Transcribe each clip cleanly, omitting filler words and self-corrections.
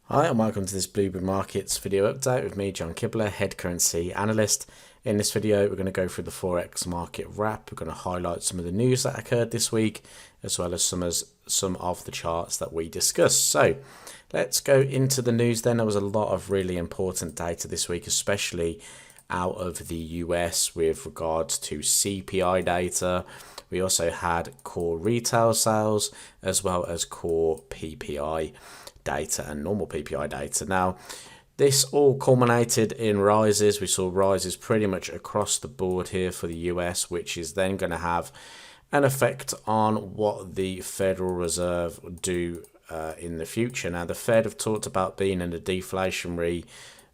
Hi and welcome to this Blueberry Markets video update with me, John Kibler, head currency analyst. In this video, we're going to go through the Forex Market Wrap. We're going to highlight some of the news that occurred this week, as well as some of the charts that we discussed. So let's go into the news then. There was a lot of really important data this week, especially out of the US with regards to CPI data. We also had core retail sales as well as core PPI data and normal PPI data. Now, this all culminated in rises. We saw rises pretty much across the board here for the US, which is then going to have an effect on what the Federal Reserve do in the future. Now, the Fed have talked about being in a deflationary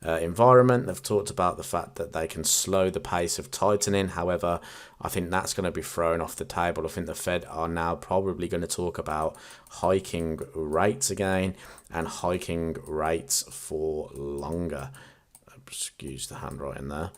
environment. They've talked about the fact that they can slow the pace of tightening. However, I think that's going to be thrown off the table. I think the Fed are now probably going to talk about hiking rates again and hiking rates for longer. Excuse the handwriting there.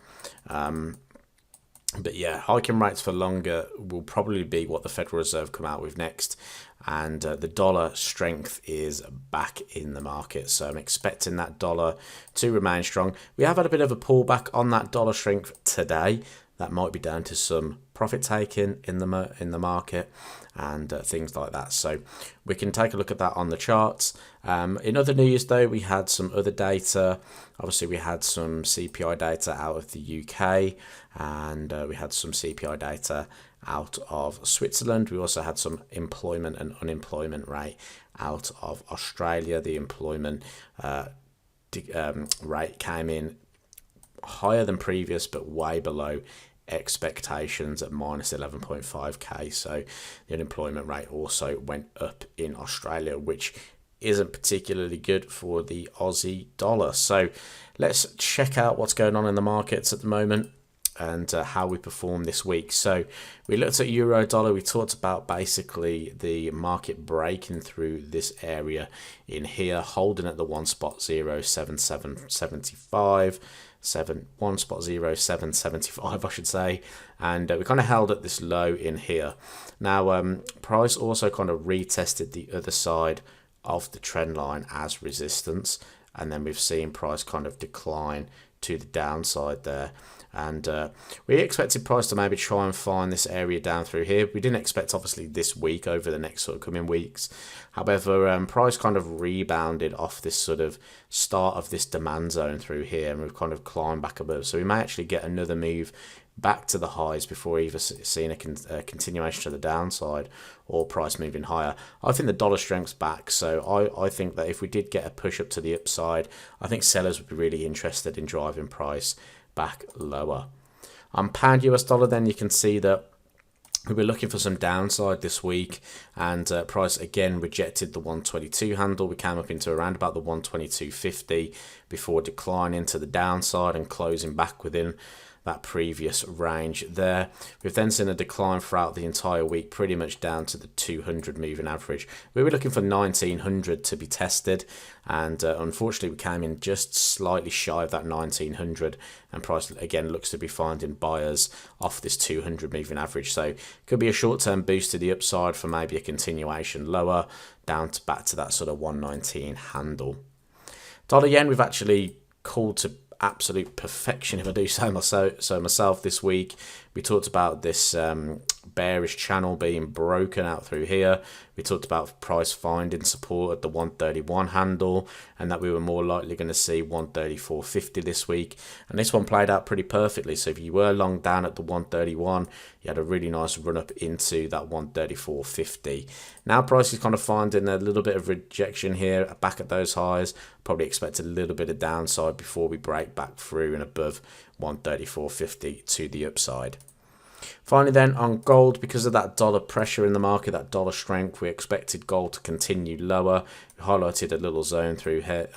But yeah, hiking rates for longer will probably be what the Federal Reserve come out with next. And the dollar strength is back in the market. So I'm expecting that dollar to remain strong. We have had a bit of a pullback on that dollar strength today. That might be down to some profit taking in the market and things like that. So we can take a look at that on the charts. In other news though, we had some other data. Obviously we had some CPI data out of the UK and we had some CPI data out of Switzerland. We also had some employment and unemployment rate out of Australia. The employment rate came in higher than previous but way below expectations at minus 11.5k. So the unemployment rate also went up in Australia, which isn't particularly good for the Aussie dollar. So let's check out what's going on in the markets at the moment and how we perform this week. So we looked at euro dollar. We talked about basically the market breaking through this area in here, holding at the 1.0775, 1.0775 I should say, and we kind of held at this low in here. Now price also kind of retested the other side of the trend line as resistance, and then we've seen price kind of decline to the downside there. And we expected price to maybe try and find this area down through here. We didn't expect obviously this week over the next sort of coming weeks. However, price kind of rebounded off this sort of start of this demand zone through here, and we've kind of climbed back above. So we may actually get another move back to the highs before either seeing a continuation to the downside or price moving higher. I think the dollar strength's back, so I think that if we did get a push up to the upside, I think sellers would be really interested in driving price back lower. On pound US dollar, then you can see that we were looking for some downside this week, and price again rejected the 122 handle. We came up into around about the 122.50 before declining to the downside and closing back within that previous range there. We've then seen a decline throughout the entire week, pretty much down to the 200 moving average. We were looking for 1900 to be tested, and unfortunately we came in just slightly shy of that 1900, and price again looks to be finding buyers off this 200 moving average. So could be a short-term boost to the upside for maybe a continuation lower down to back to that sort of 119 handle. Dollar yen, we've actually called to absolute perfection, if I do say so myself, this week. We talked about this bearish channel being broken out through here. We talked about price finding support at the 131 handle, and that we were more likely going to see 134.50 this week, and this one played out pretty perfectly. So if you were long down at the 131, you had a really nice run up into that 134.50. Now price is kind of finding a little bit of rejection here back at those highs. Probably expect a little bit of downside before we break back through and above 134.50 to the upside. Finally then, on gold, because of that dollar pressure in the market, that dollar strength, we expected gold to continue lower. We highlighted a little zone through here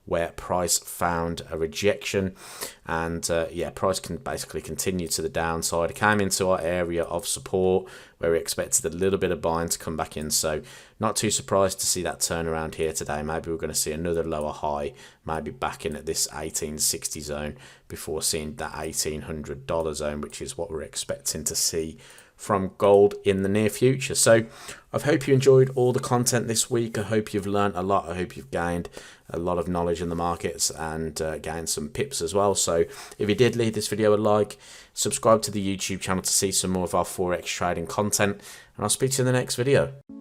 where price found a rejection, and yeah, price can basically continue to the downside. It came into our area of support where we expected a little bit of buying to come back in, so not too surprised to see that turnaround here today. Maybe we're going to see another lower high, maybe back in at this 1860 zone before seeing that $1,800 zone, which is what we're expecting to see from gold in the near future. So I hope you enjoyed all the content this week. I hope you've learned a lot. I hope you've gained a lot of knowledge in the markets and gained some pips as well. So if you did, leave this video a like, subscribe to the YouTube channel to see some more of our Forex trading content, and I'll speak to you in the next video.